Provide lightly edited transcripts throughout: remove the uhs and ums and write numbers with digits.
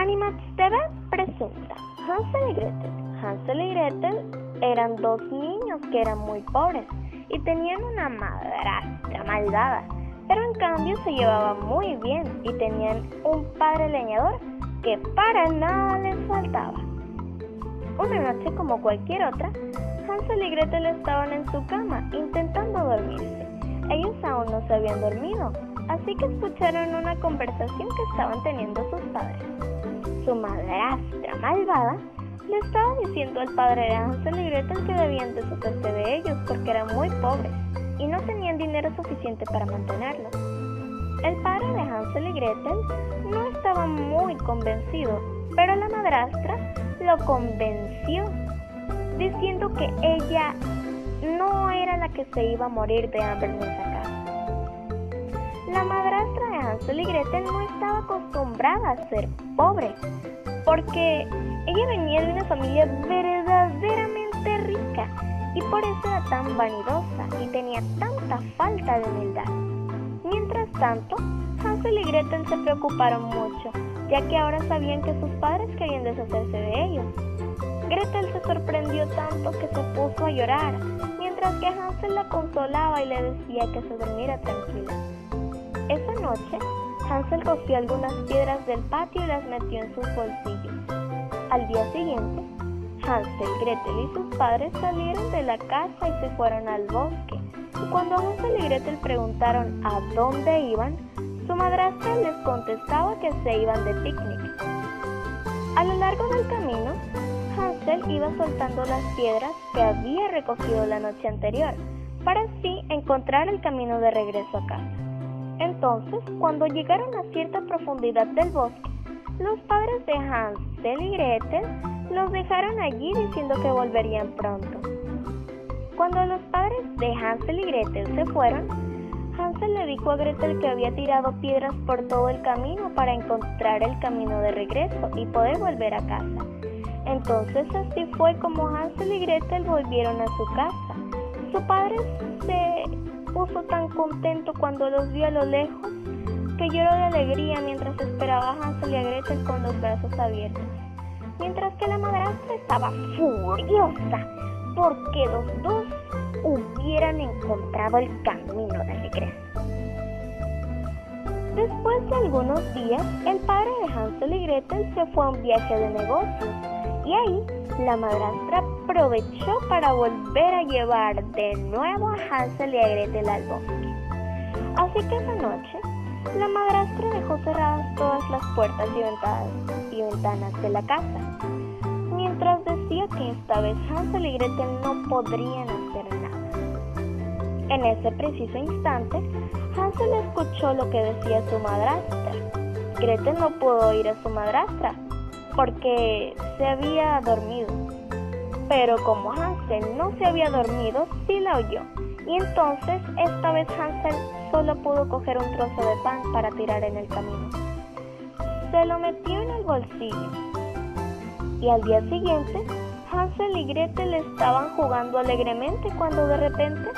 Animats TV presenta Hansel y Gretel. Hansel y Gretel eran dos niños que eran muy pobres y tenían una madrastra malvada, pero en cambio se llevaban muy bien y tenían un padre leñador que para nada les faltaba. Una noche, como cualquier otra, Hansel y Gretel estaban en su cama intentando dormirse. Ellos aún no se habían dormido, así que escucharon una conversación que estaban teniendo sus padres. Su madrastra malvada le estaba diciendo al padre de Hansel y Gretel que debían deshacerse de ellos porque eran muy pobres y no tenían dinero suficiente para mantenerlos. El padre de Hansel y Gretel no estaba muy convencido, pero la madrastra lo convenció, diciendo que ella no era la que se iba a morir de hambre en esa casa. La madrastra de Hansel y Gretel no estaba acostumbrada a ser pobre, porque ella venía de una familia verdaderamente rica y por eso era tan vanidosa y tenía tanta falta de humildad. Mientras tanto, Hansel y Gretel se preocuparon mucho, ya que ahora sabían que sus padres querían deshacerse de ellos. Gretel se sorprendió tanto que se puso a llorar, mientras que Hansel la consolaba y le decía que se durmiera tranquila. Esa noche, Hansel cogió algunas piedras del patio y las metió en sus bolsillos. Al día siguiente, Hansel, Gretel y sus padres salieron de la casa y se fueron al bosque. Y cuando Hansel y Gretel preguntaron a dónde iban, su madrastra les contestaba que se iban de picnic. A lo largo del camino, Hansel iba soltando las piedras que había recogido la noche anterior, para así encontrar el camino de regreso a casa. Entonces, cuando llegaron a cierta profundidad del bosque, los padres de Hansel y Gretel los dejaron allí diciendo que volverían pronto. Cuando los padres de Hansel y Gretel se fueron, Hansel le dijo a Gretel que había tirado piedras por todo el camino para encontrar el camino de regreso y poder volver a casa. Entonces así fue como Hansel y Gretel volvieron a su casa. Su padre se puso tan contento cuando los vio a lo lejos que lloró de alegría mientras esperaba a Hansel y a Gretel con los brazos abiertos, mientras que la madrastra estaba furiosa porque los dos hubieran encontrado el camino de regreso. Después de algunos días, el padre de Hansel y Gretel se fue a un viaje de negocios y ahí la madrastra aprovechó para volver a llevar de nuevo a Hansel y a Gretel al bosque. Así que esa noche, la madrastra dejó cerradas todas las puertas y ventanas de la casa, mientras decía que esta vez Hansel y Gretel no podrían hacer nada. En ese preciso instante, Hansel escuchó lo que decía su madrastra. Gretel no pudo oír a su madrastra porque se había dormido, pero como Hansel no se había dormido, sí la oyó, y entonces esta vez Hansel solo pudo coger un trozo de pan para tirar en el camino. Se lo metió en el bolsillo, y al día siguiente, Hansel y Gretel estaban jugando alegremente cuando de repente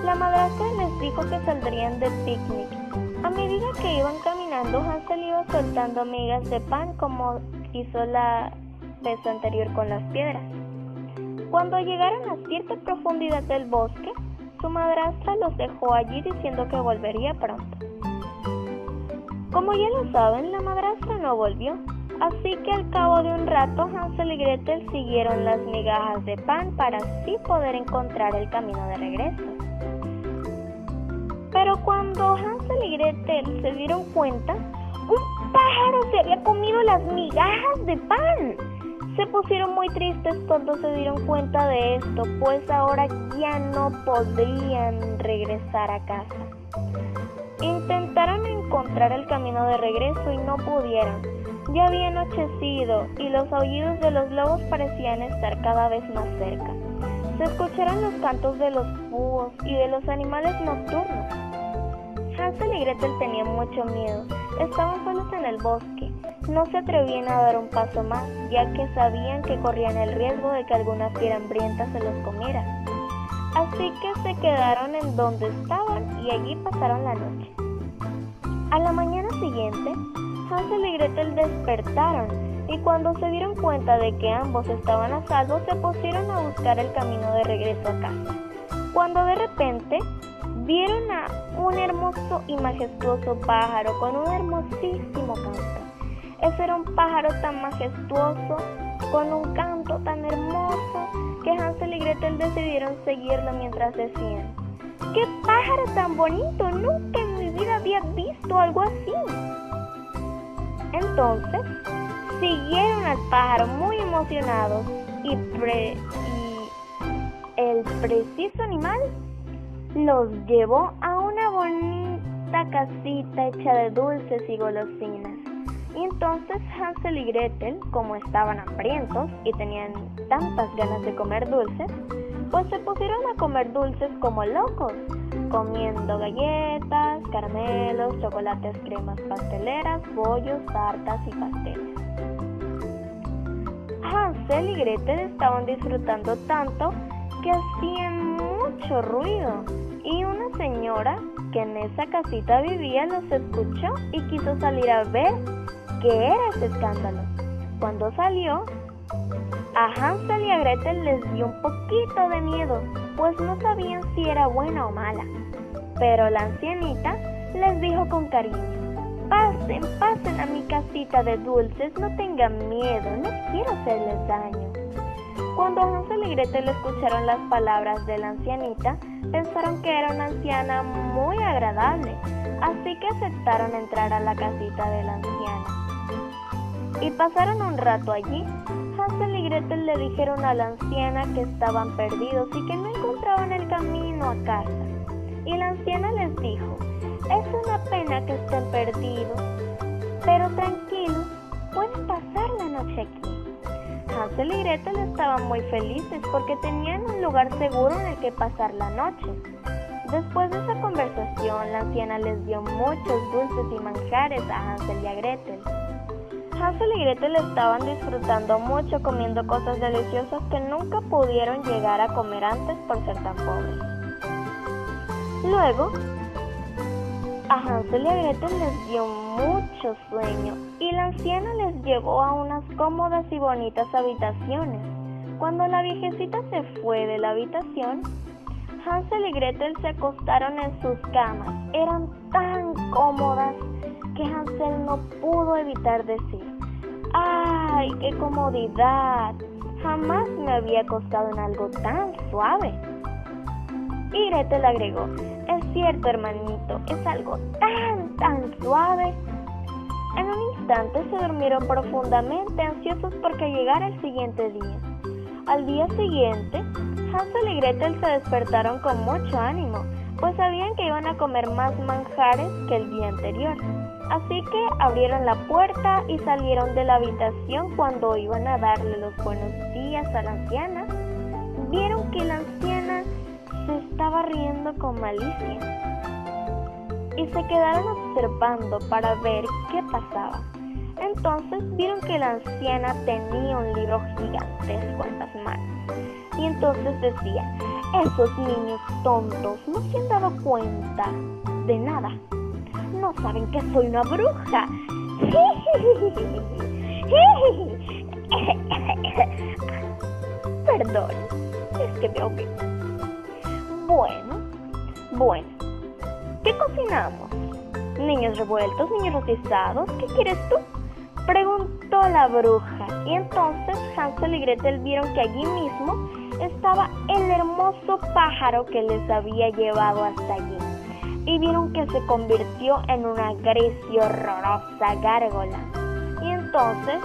la madrastra les dijo que saldrían de picnic. A medida que iban caminando, Hansel iba soltando migas de pan como hizo la vez anterior con las piedras. Cuando llegaron a cierta profundidad del bosque, su madrastra los dejó allí diciendo que volvería pronto. Como ya lo saben, la madrastra no volvió, así que al cabo de un rato Hansel y Gretel siguieron las migajas de pan para así poder encontrar el camino de regreso. Pero cuando Hansel y Gretel se dieron cuenta, un pájaro se había comido las migajas de pan. Se pusieron muy tristes cuando se dieron cuenta de esto, pues ahora ya no podrían regresar a casa. Intentaron encontrar el camino de regreso y no pudieron. Ya había anochecido y los aullidos de los lobos parecían estar cada vez más cerca. Se escucharon los cantos de los búhos y de los animales nocturnos. Hansel y Gretel tenían mucho miedo. Estaban solos en el bosque. No se atrevían a dar un paso más, ya que sabían que corrían el riesgo de que alguna fiera hambrienta se los comiera. Así que se quedaron en donde estaban y allí pasaron la noche. A la mañana siguiente, Hansel y Gretel despertaron y cuando se dieron cuenta de que ambos estaban a salvo, se pusieron a buscar el camino de regreso a casa, cuando de repente vieron a un hermoso y majestuoso pájaro con un hermosísimo canto. Ese era un pájaro tan majestuoso, con un canto tan hermoso, que Hansel y Gretel decidieron seguirlo mientras decían: ¡qué pájaro tan bonito! Nunca en mi vida había visto algo así. Entonces, siguieron al pájaro muy emocionados y el preciso animal los llevó a una bonita casita hecha de dulces y golosinas. Y entonces Hansel y Gretel, como estaban hambrientos y tenían tantas ganas de comer dulces, pues se pusieron a comer dulces como locos, comiendo galletas, caramelos, chocolates, cremas pasteleras, bollos, tartas y pasteles. Hansel y Gretel estaban disfrutando tanto que hacían mucho ruido, y una señora que en esa casita vivía los escuchó y quiso salir a ver qué era ese escándalo. Cuando salió, a Hansel y a Gretel les dio un poquito de miedo, pues no sabían si era buena o mala. Pero la ancianita les dijo con cariño: pasen, pasen a mi casita de dulces, no tengan miedo, no quiero hacerles daño. Cuando Hansel y Gretel escucharon las palabras de la ancianita, pensaron que era una anciana muy agradable, así que aceptaron entrar a la casita de la anciana. Y pasaron un rato allí. Hansel y Gretel le dijeron a la anciana que estaban perdidos y que no encontraban el camino a casa. Y la anciana les dijo: es una pena que estén perdidos, pero tranquilos, pueden pasar la noche aquí. Hansel y Gretel estaban muy felices porque tenían un lugar seguro en el que pasar la noche. Después de esa conversación, la anciana les dio muchos dulces y manjares a Hansel y a Gretel. Hansel y Gretel estaban disfrutando mucho comiendo cosas deliciosas que nunca pudieron llegar a comer antes por ser tan pobres. Luego, a Hansel y a Gretel les dio mucho sueño y la anciana les llevó a unas cómodas y bonitas habitaciones. Cuando la viejecita se fue de la habitación, Hansel y Gretel se acostaron en sus camas. Eran tan cómodas que Hansel no pudo evitar decir: ¡ay, qué comodidad! Jamás me había acostado en algo tan suave. Y Gretel agregó: es cierto, hermanito, es algo tan suave. En un instante se durmieron profundamente, ansiosos porque llegara el siguiente día. Al día siguiente, Hansel y Gretel se despertaron con mucho ánimo, pues sabían que iban a comer más manjares que el día anterior. Así que abrieron la puerta y salieron de la habitación. Cuando iban a darle los buenos días a la anciana, vieron que la anciana se estaba riendo con malicia y se quedaron observando para ver qué pasaba. Entonces vieron que la anciana tenía un libro gigantesco en las manos y entonces decía: esos niños tontos no se han dado cuenta de nada, no saben que soy una bruja. Perdón, es que me ahogué. Bueno, ¿qué cocinamos? ¿Niños revueltos, niños rostizados? ¿Qué quieres tú?, preguntó la bruja. Y entonces Hansel y Gretel vieron que allí mismo estaba el hermoso pájaro que les había llevado hasta allí. Y vieron que se convirtió en una gris y horrorosa gárgola. Y entonces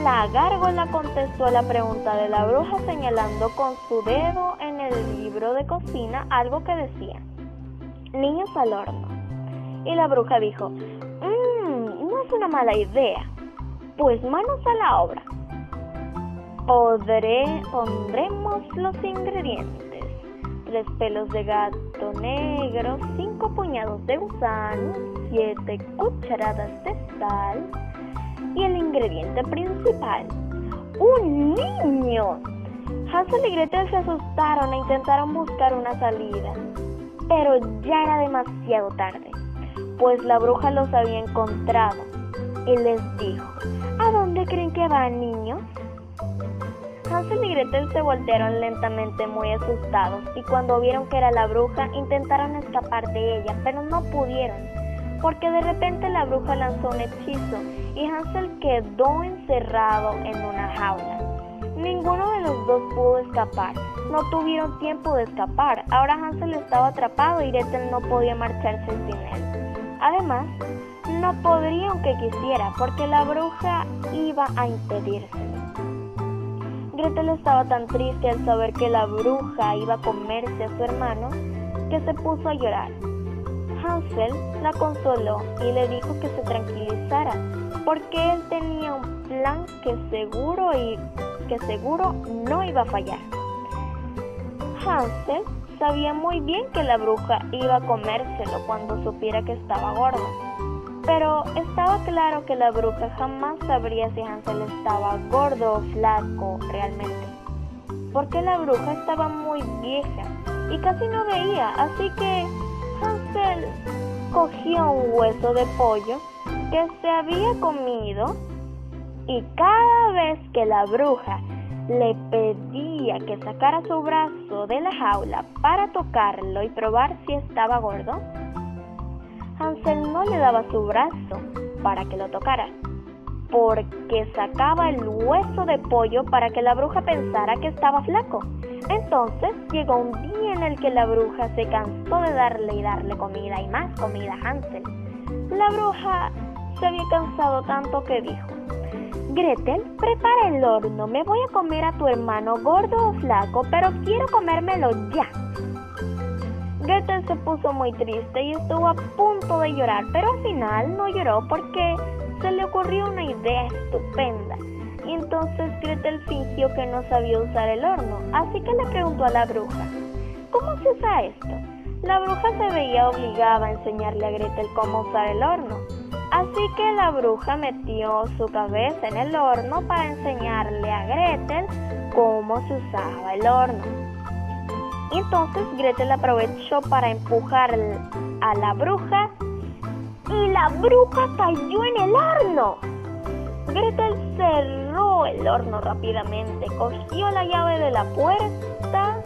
la gárgola contestó a la pregunta de la bruja señalando con su dedo en el libro de cocina algo que decía: niños al horno. Y la bruja dijo: no es una mala idea, pues manos a la obra. Pondremos los ingredientes: 3 pelos de gato negro, 5 puñados de gusanos, 7 cucharadas de sal y el ingrediente principal: ¡un niño! Hansel y Gretel se asustaron e intentaron buscar una salida, pero ya era demasiado tarde, pues la bruja los había encontrado y les dijo: ¿a dónde dónde creen que van, niños? Hansel y Gretel se voltearon lentamente muy asustados y cuando vieron que era la bruja intentaron escapar de ella, pero no pudieron, porque de repente la bruja lanzó un hechizo y Hansel quedó encerrado en una jaula. Ninguno de los dos pudo escapar, no tuvieron tiempo de escapar. Ahora Hansel estaba atrapado y Gretel no podía marcharse sin él. Además, no podría aunque quisiera, porque la bruja iba a impedírselo. Gretel estaba tan triste al saber que la bruja iba a comerse a su hermano que se puso a llorar. Hansel la consoló y le dijo que se tranquilizara, porque él tenía un plan que seguro no iba a fallar. Hansel sabía muy bien que la bruja iba a comérselo cuando supiera que estaba gordo, pero estaba claro que la bruja jamás sabría si Hansel estaba gordo o flaco realmente, porque la bruja estaba muy vieja y casi no veía, así que Hansel cogió un hueso de pollo que se había comido y cada vez que la bruja le pedía que sacara su brazo de la jaula para tocarlo y probar si estaba gordo, Hansel no le daba su brazo para que lo tocara, porque sacaba el hueso de pollo para que la bruja pensara que estaba flaco. Entonces llegó un día en el que la bruja se cansó de darle comida y más comida a Hansel. La bruja se había cansado tanto que dijo: Gretel, prepara el horno, me voy a comer a tu hermano gordo o flaco, pero quiero comérmelo ya. Gretel se puso muy triste y estuvo a punto de llorar, pero al final no lloró porque se le ocurrió una idea estupenda. Y entonces Gretel fingió que no sabía usar el horno, así que le preguntó a la bruja: ¿cómo se usa esto? La bruja se veía obligada a enseñarle a Gretel cómo usar el horno, así que la bruja metió su cabeza en el horno para enseñarle a Gretel cómo se usaba el horno. Y entonces Gretel aprovechó para empujar a la bruja y la bruja cayó en el horno. Gretel cerró el horno rápidamente, cogió la llave de la puerta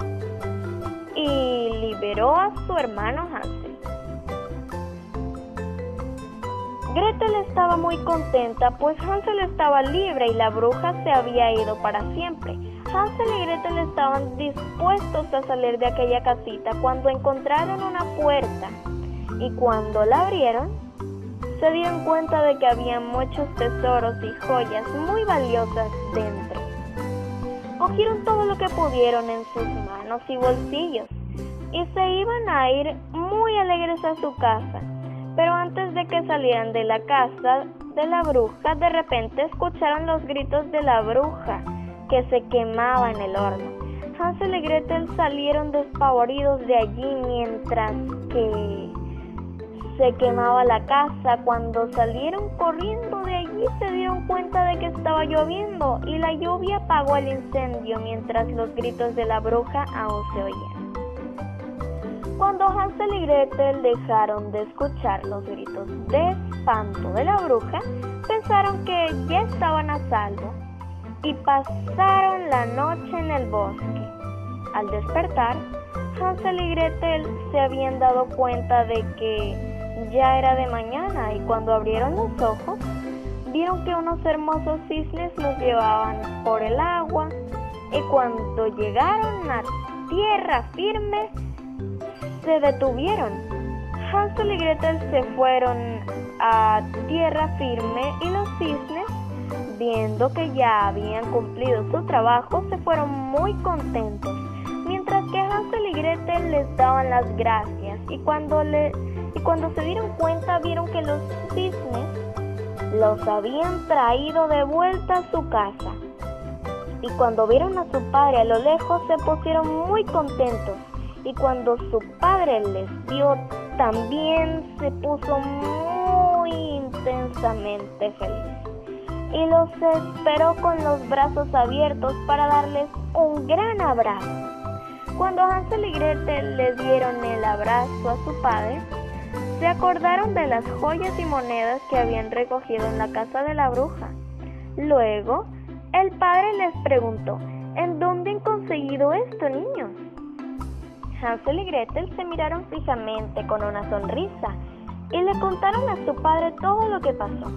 y liberó a su hermano Hansel. Gretel estaba muy contenta, pues Hansel estaba libre y la bruja se había ido para siempre. Hansel y Gretel estaban dispuestos a salir de aquella casita cuando encontraron una puerta y cuando la abrieron se dieron cuenta de que había muchos tesoros y joyas muy valiosas dentro. Cogieron todo lo que pudieron en sus manos y bolsillos y se iban a ir muy alegres a su casa. Pero antes de que salieran de la casa de la bruja, de repente escucharon los gritos de la bruja que se quemaba en el horno. Hansel y Gretel salieron despavoridos de allí mientras que se quemaba la casa. Cuando salieron corriendo de allí se dieron cuenta de que estaba lloviendo y la lluvia apagó el incendio mientras los gritos de la bruja aún se oían. Cuando Hansel y Gretel dejaron de escuchar los gritos de espanto de la bruja, pensaron que ya estaban a salvo y pasaron la noche en el bosque. Al despertar, Hansel y Gretel se habían dado cuenta de que ya era de mañana y cuando abrieron los ojos, vieron que unos hermosos cisnes los llevaban por el agua y cuando llegaron a tierra firme, se detuvieron. Hansel y Gretel se fueron a tierra firme y los cisnes, viendo que ya habían cumplido su trabajo, se fueron muy contentos, mientras que Hansel y Gretel les daban las gracias y cuando se dieron cuenta vieron que los cisnes los habían traído de vuelta a su casa. Y cuando vieron a su padre a lo lejos se pusieron muy contentos. Y cuando su padre les vio, también se puso muy intensamente feliz. Y los esperó con los brazos abiertos para darles un gran abrazo. Cuando Hansel y Gretel le dieron el abrazo a su padre, se acordaron de las joyas y monedas que habían recogido en la casa de la bruja. Luego, el padre les preguntó, ¿en dónde han conseguido esto, niños? Hansel y Gretel se miraron fijamente con una sonrisa y le contaron a su padre todo lo que pasó.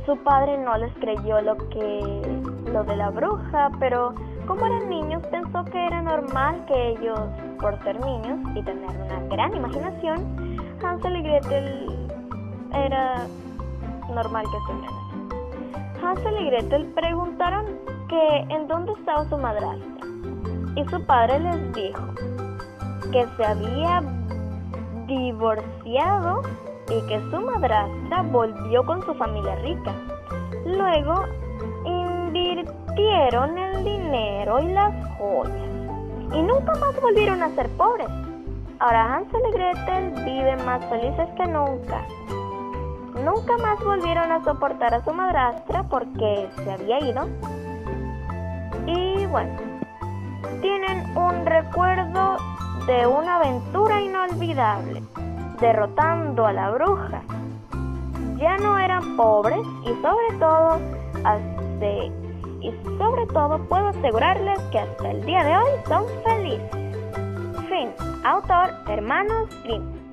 Su padre no les creyó lo de la bruja, pero como eran niños pensó que era normal que ellos, por ser niños y tener una gran imaginación, Hansel y Gretel era normal que estuvieran así. Hansel y Gretel preguntaron que en dónde estaba su madrastra y su padre les dijo que se había divorciado y que su madrastra volvió con su familia rica. Luego invirtieron el dinero y las joyas y nunca más volvieron a ser pobres. Ahora Hansel y Gretel viven más felices que nunca. Nunca más volvieron a soportar a su madrastra porque se había ido. Y bueno, tienen un recuerdo de una aventura inolvidable, derrotando a la bruja. Ya no eran pobres y sobre todo puedo asegurarles que hasta el día de hoy son felices. Fin. Autor: Hermanos Grimm.